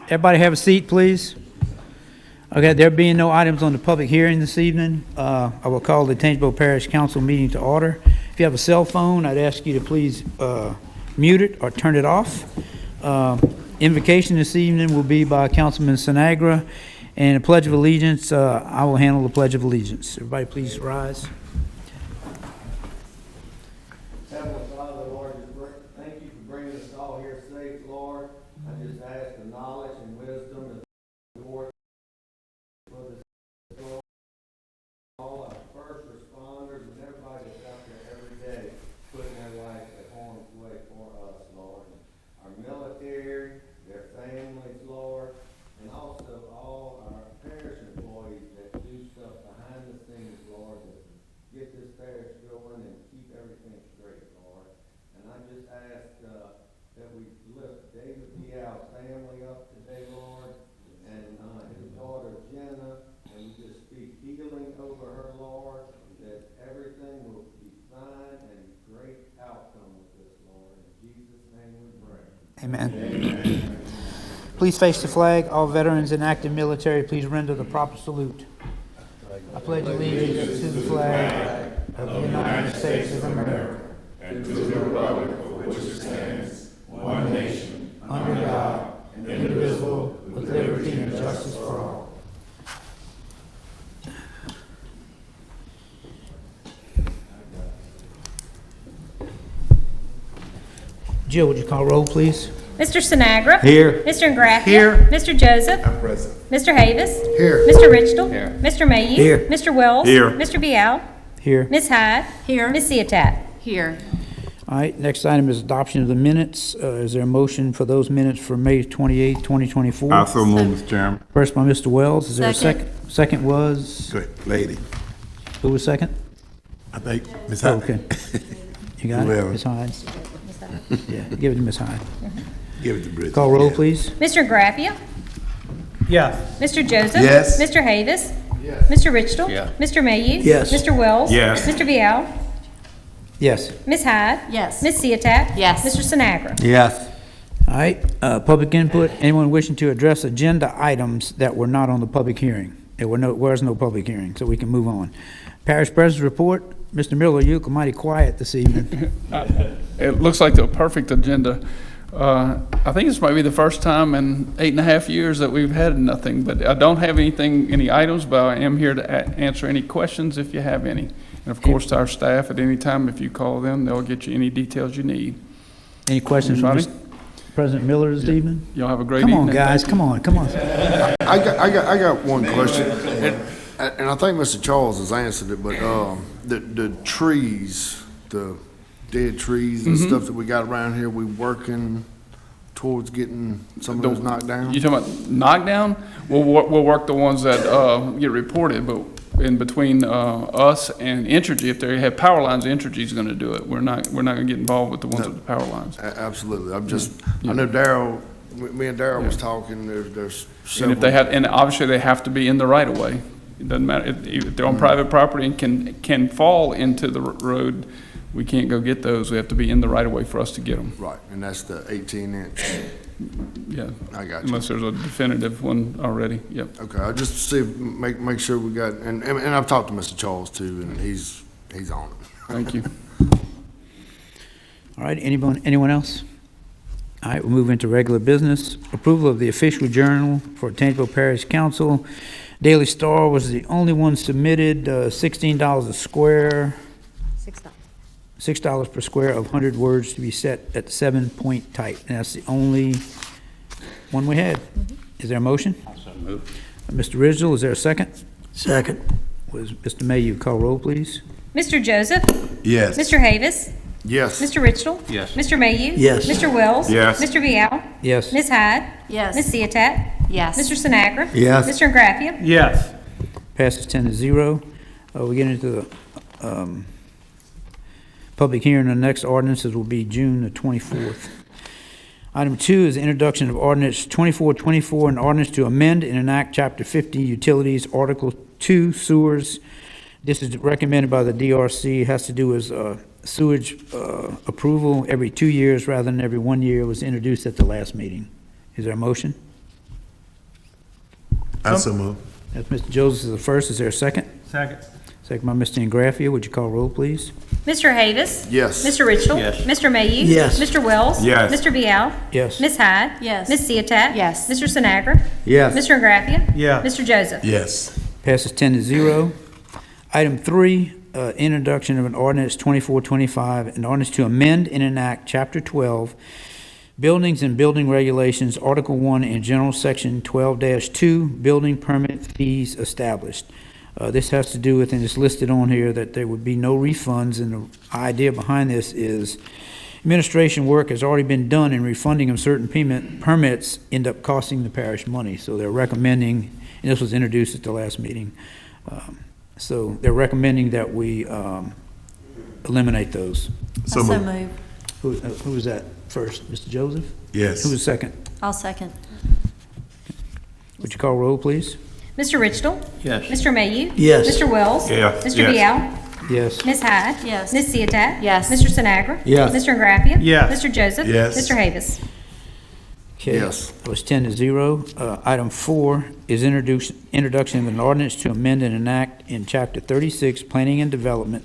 Everybody have a seat, please. Okay, there being no items on the public hearing this evening, I will call the Tangipahoa Parish Council meeting to order. If you have a cell phone, I'd ask you to please mute it or turn it off. Invocation this evening will be by Councilman Sinagra, and a Pledge of Allegiance, I will handle the Pledge of Allegiance. Everybody please rise. Heavenly Father, Lord, thank you for bringing us all here safe, Lord. I just ask the knowledge and wisdom that Lord for this world, all our first responders and everybody that's out there every day putting their life at harm's way for us, Lord. Our military, their families, Lord, and also all our parish employees that do stuff behind the scenes, Lord, that get this parish going and keep everything straight, Lord. And I just ask that we lift David Bial's family up today, Lord, and his daughter Jenna, and we just speak healing over her, Lord, that everything will be fine and great outcome with this, Lord. In Jesus' name we pray. Amen. Amen. Please face the flag. All veterans and active military, please render the proper salute. I pledge allegiance to the flag of the United States of America and to the republic for which it stands, one nation, under God, indivisible, with liberty and justice for all. Jill, would you call roll, please? Mr. Sinagra. Here. Mr. Ingraffia. Here. Mr. Joseph. I'm present. Mr. Havis. Here. Mr. Richtel. Here. Mr. Mayhew. Here. Mr. Wells. Here. Mr. Bial. Here. Ms. Hyde. Here. Ms. Ciotat. Here. All right, next item is adoption of the minutes. Is there a motion for those minutes for May 28, 2024? Also move, Mr. Chairman. First by Mr. Wells. Is there a Second. second? Second was, Good lady. who was second? I think Ms. Oh, okay. You got it? Whoever. Ms. Hyde? Yeah, give it to Ms. Hyde. Give it to Bridget. Call roll, Yeah. please. Mr. Ingraffia. Yes. Mr. Joseph. Yes. Mr. Havis. Yes. Mr. Richtel. Yeah. Mr. Mayhew. Yes. Mr. Wells. Yes. Mr. Bial. Yes. Ms. Hyde. Yes. Ms. Ciotat. Yes. Mr. Sinagra. Yes. All right, public input. Anyone wishing to address agenda items that were not on the public hearing? There was no public hearing, so we can move on. Parish President's report. Mr. Miller, you look mighty quiet this evening. It looks like the perfect agenda. I think this might be the first time in 8.5 years that we've had nothing, but I don't have any items, but I am here to answer any questions if you have any. And of course, to our staff, at any time, if you call them, they'll get you any details you need. Any questions from Anybody? President Miller this evening? Y'all have a great Come evening. on, guys, come on. I got one question, and I think Mr. Charles has answered it, but the trees, the dead trees and stuff that we got around here, we working towards getting some of those knocked down? You talking about knockdown? We'll work the ones that get reported, but in between us and Entergy, if they have power lines, Entergy's going to do it. We're not going to get involved with the ones with the power lines. Absolutely. I know Darryl, me and Darryl was talking, there's several. And if they have, and obviously they have to be in the right of way. It doesn't matter if they're on private property and can fall into the road. We can't go get those. We have to be in the right of way for us to get them. Right, and that's the 18-inch. Yeah. I got you. Unless there's a definitive one already. Yep. Okay, I just see, make sure we got, and I've talked to Mr. Charles too, and he's on it. Thank you. All right, anyone else? All right, we'll move into regular business. Approval of the official journal for Tangipahoa Parish Council. Daily Star was the only one submitted, $16 a square. $6 per square of 100 words to be set at 7-point type. And that's the only one we had. Is there a motion? Mr. Ridgel, is there a second? Second. Was Mr. Mayhew, call roll, please? Mr. Joseph. Yes. Mr. Havis. Yes. Mr. Richtel. Yes. Mr. Mayhew. Yes. Mr. Wells. Yes. Mr. Bial. Yes. Ms. Hyde. Yes. Ms. Ciotat. Yes. Mr. Sinagra. Yes. Mr. Ingraffia. Yes. Passes 10-0. We get into the public hearing. The next ordinances will be June the 24th. Item 2 is the introduction of ordinance 2424, an ordinance to amend and enact Chapter 50 Utilities, Article 2 Sewers. This is recommended by the DRC. It has to do with sewage approval every 2 years rather than every 1 year. It was introduced at the last meeting. Is there a motion? I so move. That's Mr. Joseph is the first. Is there a second? Second. Second by Mr. Ingraffia. Would you call roll, please? Mr. Davis? Yes. Mr. Richardson? Yes. Mr. Mayhew? Yes. Mr. Wells? Yes. Mr. Vial? Yes. Ms. Hyde? Yes. Ms. Ciotat? Yes. Mr. Sinagra? Yes. Mr. Ingraffia? Yeah. Mr. Joseph? Yes. Passes 10-0. Item 3, introduction of an ordinance 2425, an ordinance to amend and enact Chapter 12, Buildings and Building Regulations, Article 1 in General Section 12-2, Building Permit Fees Established. This has to do with, and it's listed on here, that there would be no refunds, and the idea behind this is administration work has already been done, and refunding of certain permits end up costing the parish money. So they're recommending, and this was introduced at the last meeting, so they're recommending that we eliminate those. So So moved. move. Who was that first? Mr. Joseph? Yes. Who was second? I'll second. Would you call roll, please? Mr. Richardson? Yes. Mr. Mayhew? Yes. Mr. Wells? Yeah. Mr. Yes. Vial? Yes. Ms. Hyde? Yes. Ms. Ciotat? Yes. Mr. Sinagra? Yes. Mr. Ingraffia? Yes. Mr. Joseph? Yes. Mr. Davis? Okay. Yes. That was 10-0. Item 4 is introduction of an ordinance to amend and enact in Chapter 36, Planning and Development,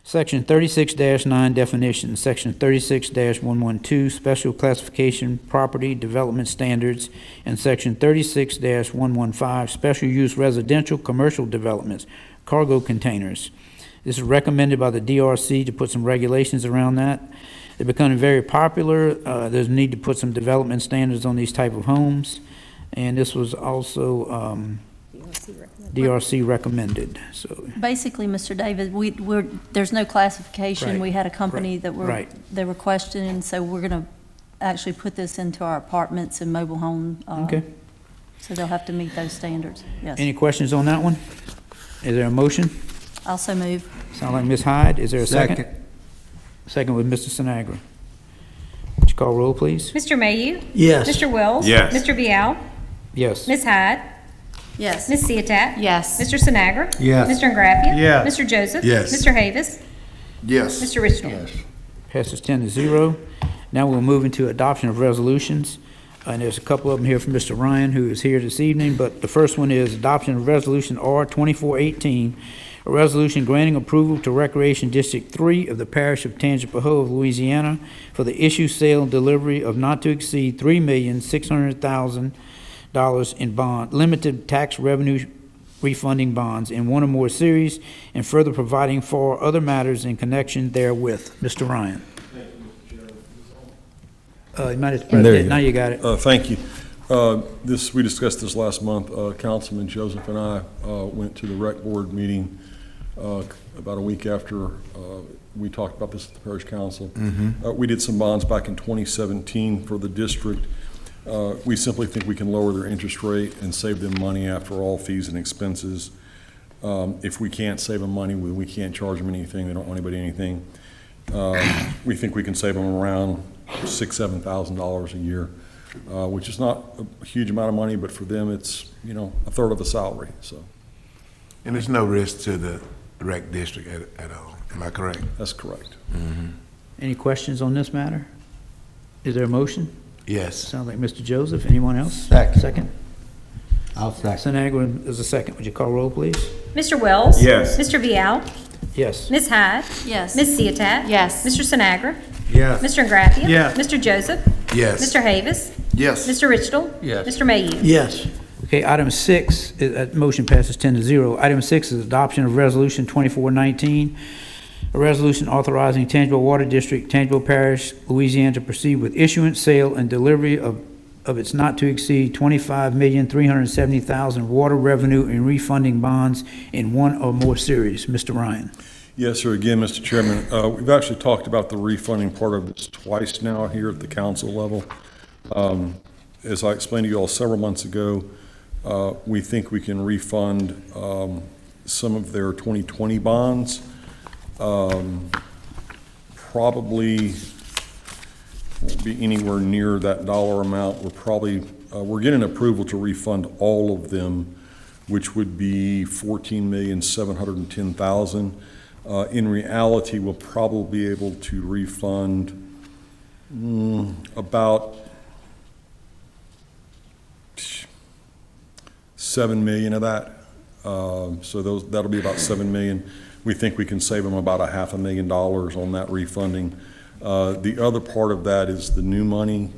Section 36-9 definitions, Section 36-112 special classification property development standards, and Section 36-115 special use residential commercial developments, cargo containers. This is recommended by the DRC to put some regulations around that. They're becoming very popular. There's a need to put some development standards on these type of homes, and this was also DRC recommended. So Basically, Mr. David, there's no classification. Right, We had a company right, that right. they were questioning, so we're gonna actually put this into our apartments and mobile home. Okay. So they'll have to meet those standards, yes. Any questions on that one? Is there a motion? Also move. Sound like Ms. Hyde. Is there a second? Second with Mr. Sinagra. Would you call roll, please? Mr. Mayhew? Yes. Mr. Wells? Yes. Mr. Vial? Yes. Ms. Hyde? Yes. Ms. Ciotat? Yes. Mr. Sinagra? Yes. Mr. Ingraffia? Yes. Mr. Joseph? Yes. Mr. Davis? Yes. Mr. Richardson? Passes 10-0. Now we'll move into adoption of resolutions. And there's a couple of them here from Mr. Ryan, who is here this evening, but the first one is adoption of Resolution R 2418, a resolution granting approval to Recreation District 3 of the Parish of Tangipahoa of Louisiana for the issue, sale, and delivery of not to exceed $3,600,000 in bond, limited tax revenue refunding bonds in one or more series, and further providing for other matters in connection therewith. Mr. Ryan. You might have, There you go. now you got it. Thank you. We discussed this last month. Councilman Joseph and I went to the rec board meeting about a week after we talked about this at the parish council. We did some bonds back in 2017 for the district. We simply think we can lower their interest rate and save them money after all fees and expenses. If we can't save them money, we can't charge them anything. They don't owe anybody anything. We think we can save them around $6,000, $7,000 a year, which is not a huge amount of money, but for them, it's, a third of a salary, so And there's no risk to the rec district at all. Am I correct? that's correct. Any questions on this matter? Is there a motion? Yes. Sounds like Mr. Joseph. Anyone else? Second. I'll second. Sinagra is a second. Would you call roll, please? Mr. Wells? Yes. Mr. Vial? Yes. Ms. Hyde? Yes. Ms. Ciotat? Yes. Mr. Sinagra? Yes. Mr. Ingraffia? Yes. Mr. Joseph? Yes. Mr. Davis? Yes. Mr. Richardson? Yes. Mr. Mayhew? Yes. Okay, item 6, motion passes 10-0. Item 6 is adoption of Resolution 2419, a resolution authorizing Tangipahoa Water District, Tangipahoa Parish, Louisiana, to proceed with issuance, sale, and delivery of its not to exceed $25,370,000 water revenue and refunding bonds in one or more series. Mr. Ryan. Yes, sir. Again, Mr. Chairman, we've actually talked about the refunding part of this twice now here at the council level. As I explained to you all several months ago, we think we can refund some of their 2020 bonds. Probably won't be anywhere near that dollar amount. We're getting approval to refund all of them, which would be $14,710,000. In reality, we'll probably be able to refund about 7 million of that. So that'll be about 7 million. We think we can save them about $500,000 on that refunding. The other part of that is the new money.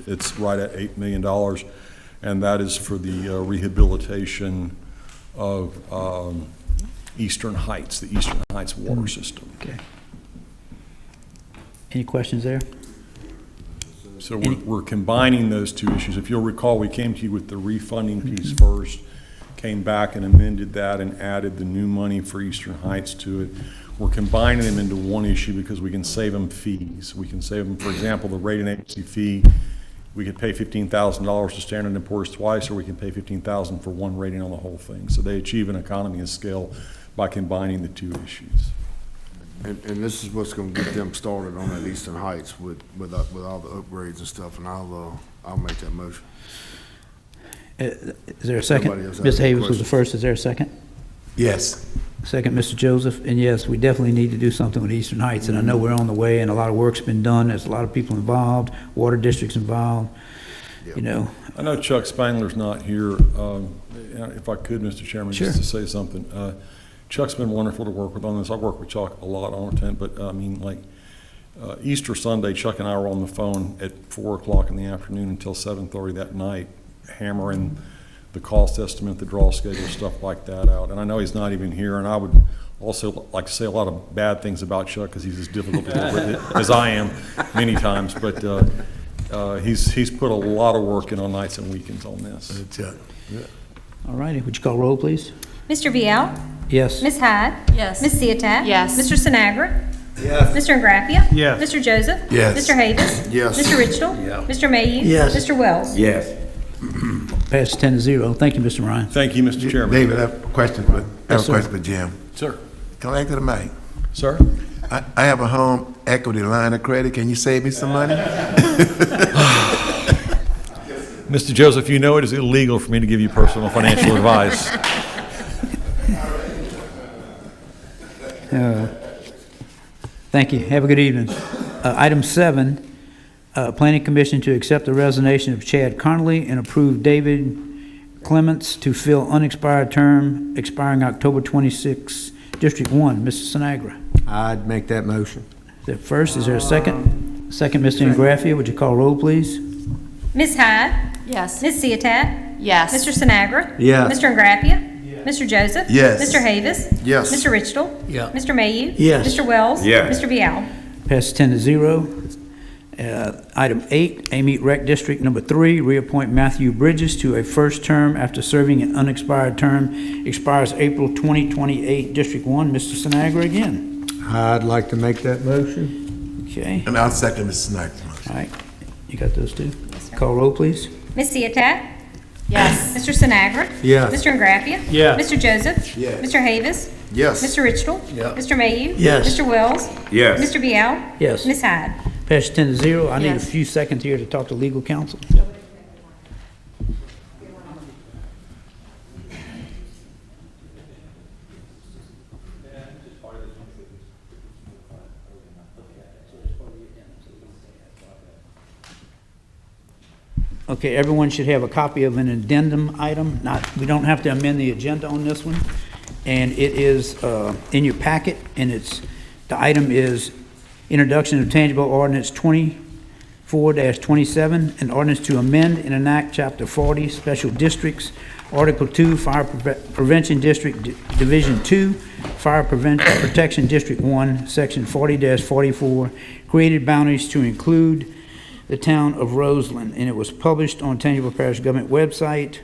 It's right at $8 million, and that is for the rehabilitation of Eastern Heights, the Eastern Heights water system. Okay. Any questions there? So we're combining those two issues. If you'll recall, we came to you with the refunding piece first, came back and amended that and added the new money for Eastern Heights to it. We're combining them into one issue because we can save them fees. We can save them, for example, the rating agency fee. We could pay $15,000 to Standard & Poor's twice, or we can pay $15,000 for one rating on the whole thing. So they achieve an economy of scale by combining the two issues. And this is what's gonna get them started on that Eastern Heights with all the upgrades and stuff, and I'll make that motion. Is there a second? Nobody else has Ms. any Havens was the questions? first. Is there a second? Yes. Second, Mr. Joseph. And yes, we definitely need to do something with Eastern Heights, and I know we're on the way, and a lot of work's been done. There's a lot of people involved, water districts involved, you know. I know Chuck Spangler's not here. If I could, Mr. Chairman, Sure. just to say something. Chuck's been wonderful to work with on this. I work with Chuck a lot on it, but I mean, like, Easter Sunday, Chuck and I were on the phone at 4 o'clock in the afternoon until 7:30 that night, hammering the cost estimate, the draw schedule, stuff like that out. And I know he's not even here, and I would also like to say a lot of bad things about Chuck because he's as difficult to deal with as I am many times, but he's put a lot of work in on nights and weekends on this. Chuck. All righty, would you call roll, please? Mr. Vial? Yes. Ms. Hyde? Yes. Ms. Ciotat? Yes. Mr. Sinagra? Yes. Mr. Ingraffia? Yes. Mr. Joseph? Yes. Mr. Havis? Yes. Mr. Richtel? Mr. Mayhew? Yes. Mr. Wells? Yes. Passes 10-0. Thank you, Mr. Ryan. Thank you, Mr. Chairman. David, I have a question Yes, sir. for Jim. Sir. Come back to the mic. Sir? I have a home equity line of credit. Can you save me some money? Mr. Joseph, you know it is illegal for me to give you personal financial advice. Thank you. Have a good evening. Item 7, Planning Commission to accept the resignation of Chad Connolly and approve David Clements to fill unexpired term expiring October 26, District 1. Mr. Sinagra. I'd make that motion. Is there first? Is there a second? Second, Mr. Ingraffia. Would you call roll, please? Ms. Hyde? Yes. Ms. Ciotat? Yes. Mr. Sinagra? Yes. Mr. Ingraffia? Mr. Joseph? Yes. Mr. Havis? Yes. Mr. Richtel? Yeah. Mr. Mayhew? Yes. Mr. Wells? Yes. Mr. Vial? Passes 10-0. Item 8, Amite Rec District Number 3, reappoint Matthew Bridges to a first term after serving an unexpired term, expires April 2028, District 1. Mr. Sinagra again. I'd like to make that motion. Okay, And I'll second Mr. Snyder's motion. all right. You got those two? Call roll, please. Ms. Ciotat? Yes. Mr. Sinagra? Yes. Mr. Ingraffia? Yes. Mr. Joseph? Yes. Mr. Havis? Yes. Mr. Richtel? Mr. Mayhew? Yes. Mr. Wells? Yes. Mr. Vial? Yes. Ms. Hyde? Passes 10-0. I need a Yes. few seconds here to talk to legal counsel. Okay, everyone should have a copy of an addendum item. We don't have to amend the agenda on this one. And it is in your packet, and the item is introduction of tangible ordinance 24-27, an ordinance to amend and enact Chapter 40, Special Districts, Article 2, Fire Prevention District, Division 2, Fire Protection District 1, Section 40-44, created boundaries to include the town of Roseland, and it was published on Tangipahoa Parish government website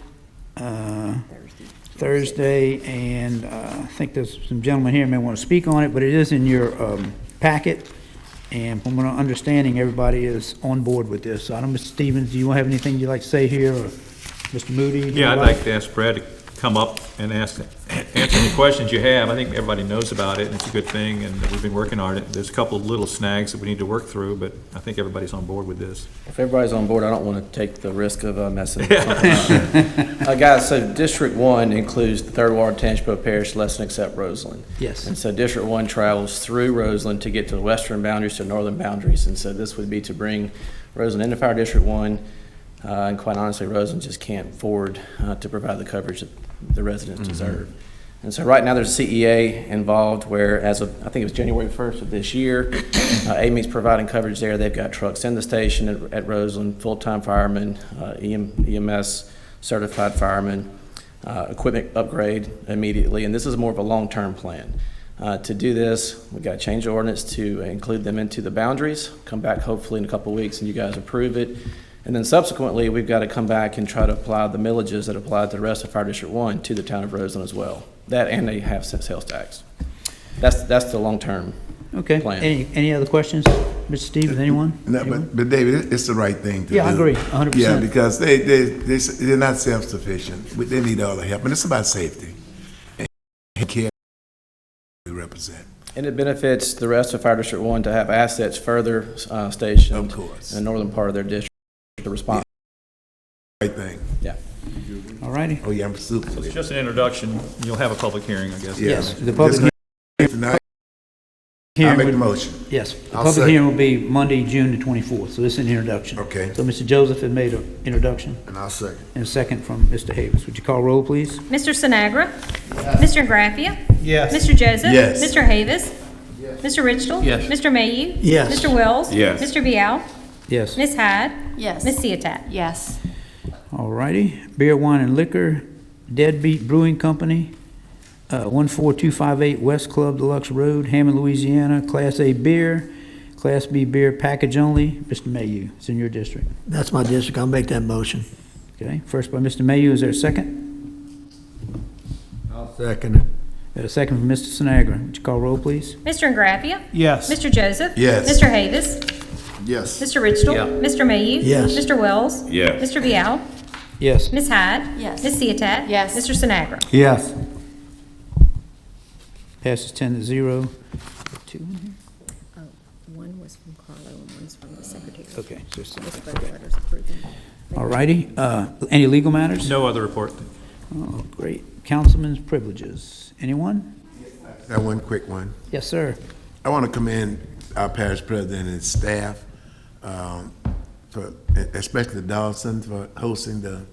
Thursday, and I think there's some gentlemen here who may want to speak on it, but it is in your packet, and from what I'm understanding, everybody is on board with this. So I don't know, Mr. Stevens, do you have anything you'd like to say here, or Mr. Moody? Yeah, I'd like to ask Brad to come up and answer any questions you have. I think everybody knows about it, and it's a good thing, and we've been working on it. There's a couple of little snags that we need to work through, but I think everybody's on board with this. If everybody's on board, I don't want to take the risk of messing something up. Guys, so District 1 includes the Third Ward, Tangipahoa Parish, less than except Roseland. Yes. And so District 1 travels through Roseland to get to the western boundaries to northern boundaries. And so this would be to bring Roseland into Fire District 1, And quite honestly, Roseland just can't afford to provide the coverage that the residents deserve. And so right now, there's a CEA involved where, as of, I think it was January 1st of this year, AME's providing coverage there. They've got trucks in the station at Roseland, full-time firemen, EMS certified firemen, equipment upgrade immediately. And this is more of a long-term plan. To do this, we've got to change the ordinance to include them into the boundaries, come back hopefully in a couple of weeks and you guys approve it. And then subsequently, we've got to come back and try to apply the millages that apply to the rest of Fire District 1 to the town of Roseland as well. That and they have sales tax. That's the long-term Okay. plan. Any other questions? Mr. Stevens, anyone? No, Anyone? but David, it's the right thing to do. Yeah, I agree, 100%. Yeah, because they're not self-sufficient. They need all the help, and it's about safety. And care we represent. And it benefits the rest of Fire District 1 to have assets further stationed Of course. in the northern part of their district to respond. Right thing. Yeah. All righty. Oh, yeah, I'm super. It's just an introduction. You'll have a public hearing, I guess. Yes, the Just public tonight, I hearing make the would, motion. yes, the I'll public second. hearing will be Monday, June the 24th, so this is an introduction. Okay. So Mr. Joseph had made an introduction, And I'll second. and a second from Mr. Havens. Would you call roll, please? Mr. Sinagra? Mr. Graffia? Yes. Mr. Joseph? Yes. Mr. Havis? Mr. Richtel? Yes. Mr. Mayhew? Yes. Mr. Wells? Yes. Mr. Vial? Yes. Ms. Hyde? Yes. Ms. Ciotat? Yes. All righty. Beer, wine, and liquor, Deadbeat Brewing Company, 14258 West Club Deluxe Road, Hammond, Louisiana, Class A beer, Class B beer package only. Mr. Mayhew, it's in your district. That's my district. I'll make that motion. Okay, first by Mr. Mayhew, is there a second? I'll second it. Got a second from Mr. Sinagra. Would you call roll, please? Mr. Graffia? Yes. Mr. Joseph? Yes. Mr. Havis? Yes. Mr. Richtel? Yeah. Mr. Mayhew? Yes. Mr. Wells? Yes. Mr. Vial? Yes. Ms. Hyde? Yes. Ms. Ciotat? Yes. Mr. Sinagra? Yes. Passes 10-0. Two in here? One was from Carlo and one's from the secretary. Okay, just, Just both letters approving. all righty. Any legal matters? No other report. Oh, great. Councilman's privileges. Anyone? Got one quick one. Yes, sir. I want to commend our parish president and staff, for, especially Dawson, for hosting the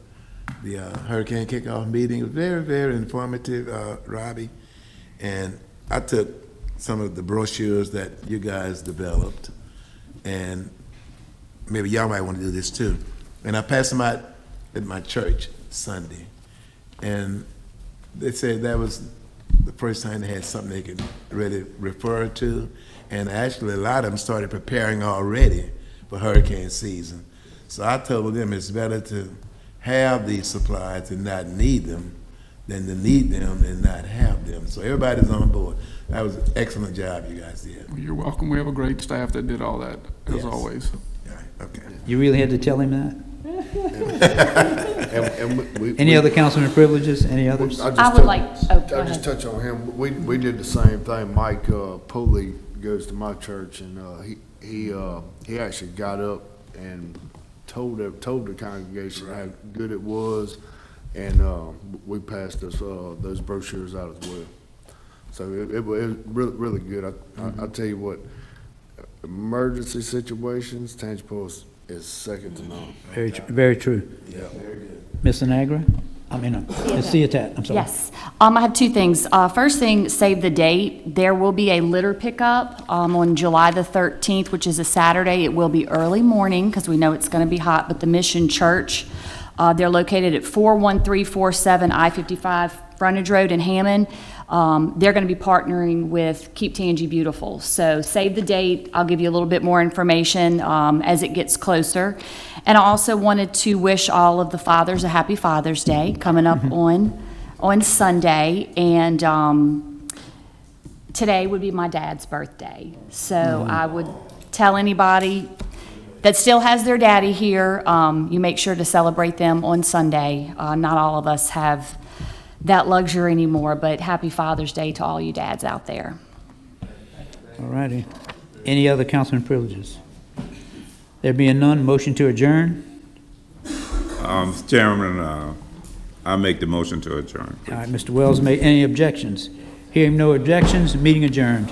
hurricane kickoff meeting. It was very, very informative, Robbie. And I took some of the brochures that you guys developed, and maybe y'all might want to do this too. And I passed them out at my church Sunday, and they said that was the first time they had something they could really refer to. And actually, a lot of them started preparing already for hurricane season. So I told them it's better to have these supplies and not need them than to need them and not have them. So everybody's on board. That was an excellent job you guys did. You're welcome. We have a great staff that did all that, as Yes. always. Yeah, okay. You really had to tell him that? And Any other councilman privileges? Any others? I would like, oh, go I'll just ahead. touch on him. We did the same thing. Mike Poley goes to my church, and he actually got up and told the congregation how good it was, and we passed those brochures out as well. So it was really good. I tell you what, emergency situations, Tangipahoa is second to none. Very true. Yeah, very good. Ms. Sinagra? Ms. Ciotat, I'm sorry. Yes. I have two things. First thing, save the date. There will be a litter pickup on July the 13th, which is a Saturday. It will be early morning because we know it's going to be hot, but the Mission Church, they're located at 41347 I-55 Frontage Road in Hammond. They're going to be partnering with Keep Tangi Beautiful. So save the date. I'll give you a little bit more information as it gets closer. And I also wanted to wish all of the fathers a happy Father's Day coming up on Sunday. And today would be my dad's birthday. So I would tell anybody that still has their daddy here, you make sure to celebrate them on Sunday. Not all of us have that luxury anymore, but happy Father's Day to all you dads out there. All righty. Any other councilman privileges? There being none, motion to adjourn. Mr. Chairman, I make the motion to adjourn. All right, Mr. Wells made any objections? Hearing no objections, meeting adjourned.